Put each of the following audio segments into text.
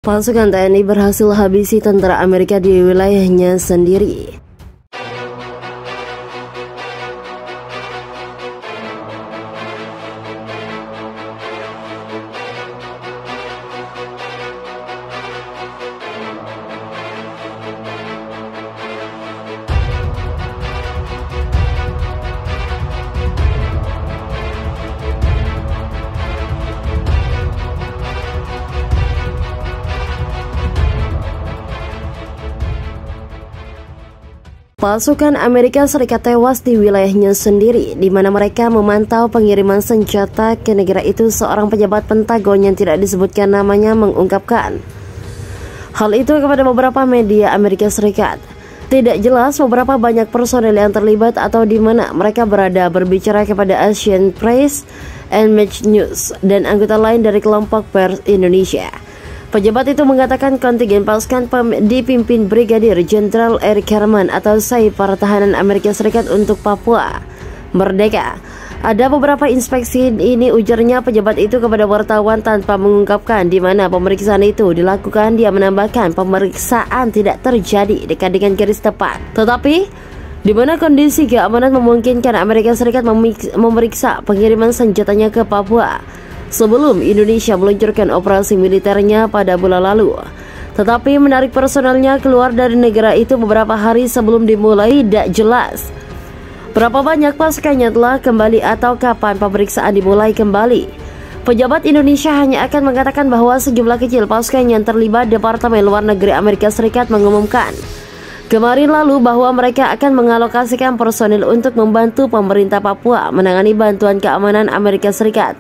Pasukan TNI berhasil habisi tentara Amerika di wilayahnya sendiri. Pasukan Amerika Serikat tewas di wilayahnya sendiri, di mana mereka memantau pengiriman senjata ke negara itu. Seorang pejabat Pentagon yang tidak disebutkan namanya mengungkapkan hal itu kepada beberapa media Amerika Serikat. Tidak jelas beberapa banyak personel yang terlibat atau di mana mereka berada, berbicara kepada Asian Press and Match News dan anggota lain dari kelompok pers Indonesia. Pejabat itu mengatakan kontingen pasukan dipimpin Brigadir Jenderal Eric Herman atau SAI Pertahanan Amerika Serikat untuk Papua Merdeka. Ada beberapa inspeksi ini, ujarnya pejabat itu kepada wartawan tanpa mengungkapkan di mana pemeriksaan itu dilakukan. Dia menambahkan pemeriksaan tidak terjadi dekat dengan garis tepat, tetapi di mana kondisi keamanan memungkinkan Amerika Serikat memeriksa pengiriman senjatanya ke Papua sebelum Indonesia meluncurkan operasi militernya pada bulan lalu. Tetapi menarik personelnya keluar dari negara itu beberapa hari sebelum dimulai. Tidak jelas berapa banyak pasukannya telah kembali atau kapan pemeriksaan dimulai kembali. Pejabat Indonesia hanya akan mengatakan bahwa sejumlah kecil pasukan yang terlibat. Departemen Luar Negeri Amerika Serikat mengumumkan kemarin lalu bahwa mereka akan mengalokasikan personil untuk membantu pemerintah Papua menangani bantuan keamanan Amerika Serikat.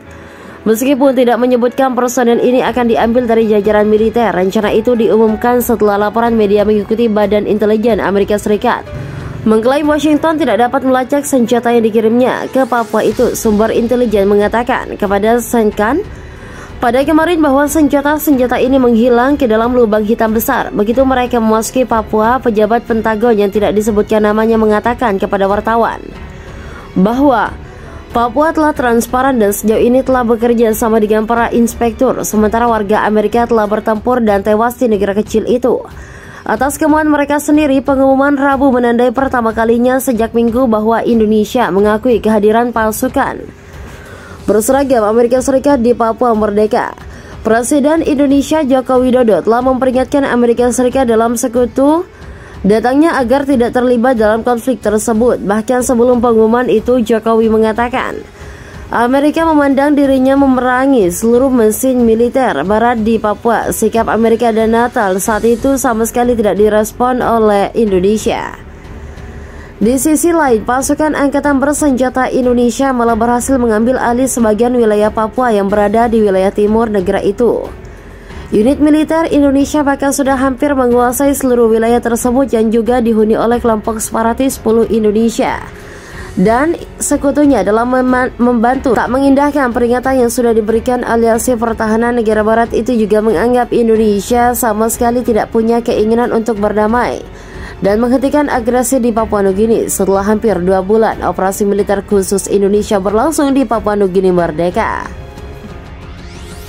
Meskipun tidak menyebutkan personel ini akan diambil dari jajaran militer, rencana itu diumumkan setelah laporan media mengikuti Badan Intelijen Amerika Serikat mengklaim Washington tidak dapat melacak senjata yang dikirimnya ke Papua itu. Sumber intelijen mengatakan kepada Senkan pada kemarin bahwa senjata ini menghilang ke dalam lubang hitam besar begitu mereka memasuki Papua. Pejabat Pentagon yang tidak disebutkan namanya mengatakan kepada wartawan bahwa Papua telah transparan dan sejauh ini telah bekerja sama dengan para inspektur, sementara warga Amerika telah bertempur dan tewas di negara kecil itu. Atas kemauan mereka sendiri, pengumuman Rabu menandai pertama kalinya sejak Minggu bahwa Indonesia mengakui kehadiran pasukan berseragam Amerika Serikat di Papua Merdeka. Presiden Indonesia Joko Widodo telah memperingatkan Amerika Serikat dalam sekutu datangnya agar tidak terlibat dalam konflik tersebut. Bahkan sebelum pengumuman itu, Jokowi mengatakan Amerika memandang dirinya memerangi seluruh mesin militer barat di Papua. Sikap Amerika dan Natal saat itu sama sekali tidak direspon oleh Indonesia. Di sisi lain, pasukan angkatan bersenjata Indonesia malah berhasil mengambil alih sebagian wilayah Papua yang berada di wilayah timur negara itu. Unit militer Indonesia bahkan sudah hampir menguasai seluruh wilayah tersebut yang juga dihuni oleh kelompok separatis 10 Indonesia dan sekutunya dalam membantu. Tak mengindahkan peringatan yang sudah diberikan Aliansi Pertahanan Negara Barat itu juga menganggap Indonesia sama sekali tidak punya keinginan untuk berdamai dan menghentikan agresi di Papua Nugini. Setelah hampir 2 bulan operasi militer khusus Indonesia berlangsung di Papua Nugini Merdeka,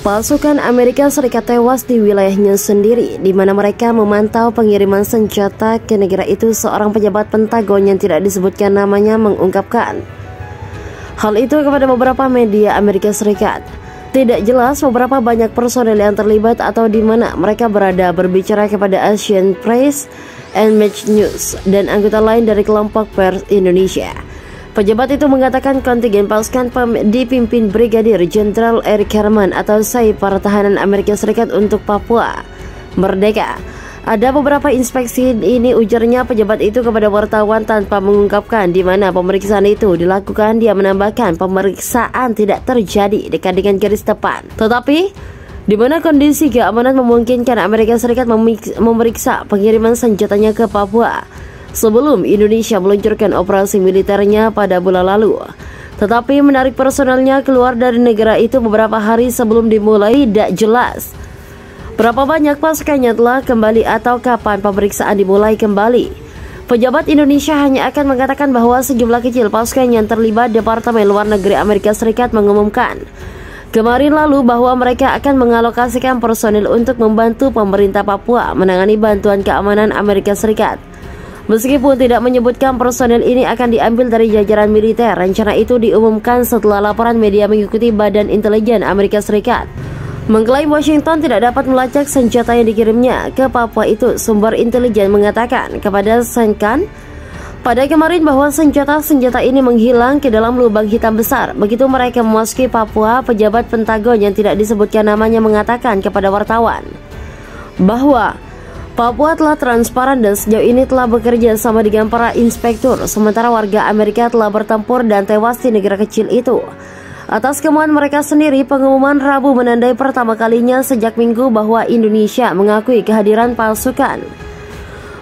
pasukan Amerika Serikat tewas di wilayahnya sendiri, di mana mereka memantau pengiriman senjata ke negara itu. Seorang pejabat Pentagon yang tidak disebutkan namanya mengungkapkan hal itu kepada beberapa media Amerika Serikat. Tidak jelas beberapa banyak personel yang terlibat atau di mana mereka berada, berbicara kepada Asian Press and Match News dan anggota lain dari kelompok pers Indonesia. Pejabat itu mengatakan kontingen pasukan dipimpin Brigadir Jenderal Eric Herman atau SAI Pertahanan Amerika Serikat untuk Papua Merdeka. Ada beberapa inspeksi ini, ujarnya pejabat itu kepada wartawan tanpa mengungkapkan di mana pemeriksaan itu dilakukan. Dia menambahkan pemeriksaan tidak terjadi dekat dengan garis tepat, tetapi di mana kondisi keamanan memungkinkan Amerika Serikat memeriksa pengiriman senjatanya ke Papua sebelum Indonesia meluncurkan operasi militernya pada bulan lalu. Tetapi menarik personelnya keluar dari negara itu beberapa hari sebelum dimulai. Tidak jelas berapa banyak pasukannya telah kembali atau kapan pemeriksaan dimulai kembali. Pejabat Indonesia hanya akan mengatakan bahwa sejumlah kecil pasukan yang terlibat. Departemen Luar Negeri Amerika Serikat mengumumkan kemarin lalu bahwa mereka akan mengalokasikan personil untuk membantu pemerintah Papua menangani bantuan keamanan Amerika Serikat. Meskipun tidak menyebutkan personil ini akan diambil dari jajaran militer, rencana itu diumumkan setelah laporan media mengikuti Badan Intelijen Amerika Serikat mengklaim Washington tidak dapat melacak senjata yang dikirimnya ke Papua itu. Sumber intelijen mengatakan kepada Senkan pada kemarin bahwa senjata-senjata ini menghilang ke dalam lubang hitam besar. Begitu mereka memasuki Papua, pejabat Pentagon yang tidak disebutkan namanya mengatakan kepada wartawan bahwa Papua telah transparan dan sejauh ini telah bekerja sama dengan para inspektur, sementara warga Amerika telah bertempur dan tewas di negara kecil itu. Atas kemauan mereka sendiri, pengumuman Rabu menandai pertama kalinya sejak Minggu bahwa Indonesia mengakui kehadiran pasukan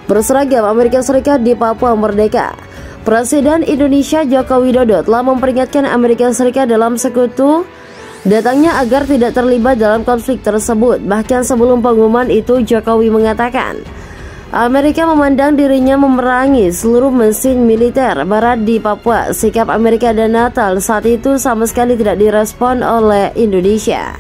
berseragam Amerika Serikat di Papua Merdeka. Presiden Indonesia Joko Widodo telah memperingatkan Amerika Serikat dalam sekutu datangnya agar tidak terlibat dalam konflik tersebut. Bahkan sebelum pengumuman itu, Jokowi mengatakan Amerika memandang dirinya memerangi seluruh mesin militer barat di Papua. Sikap Amerika dan Natal saat itu sama sekali tidak direspon oleh Indonesia.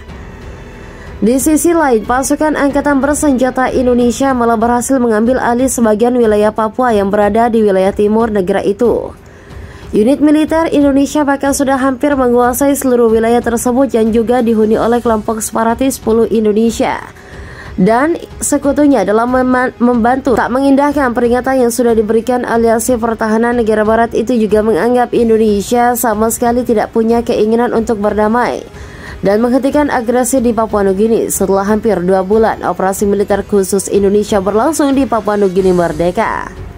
Di sisi lain, pasukan angkatan bersenjata Indonesia malah berhasil mengambil alih sebagian wilayah Papua yang berada di wilayah timur negara itu. Unit militer Indonesia bahkan sudah hampir menguasai seluruh wilayah tersebut yang juga dihuni oleh kelompok separatis 10 Indonesia dan sekutunya dalam membantu tak mengindahkan peringatan yang sudah diberikan. Aliansi Pertahanan Negara Barat itu juga menganggap Indonesia sama sekali tidak punya keinginan untuk berdamai dan menghentikan agresi di Papua Nugini setelah hampir 2 bulan operasi militer khusus Indonesia berlangsung di Papua Nugini Merdeka.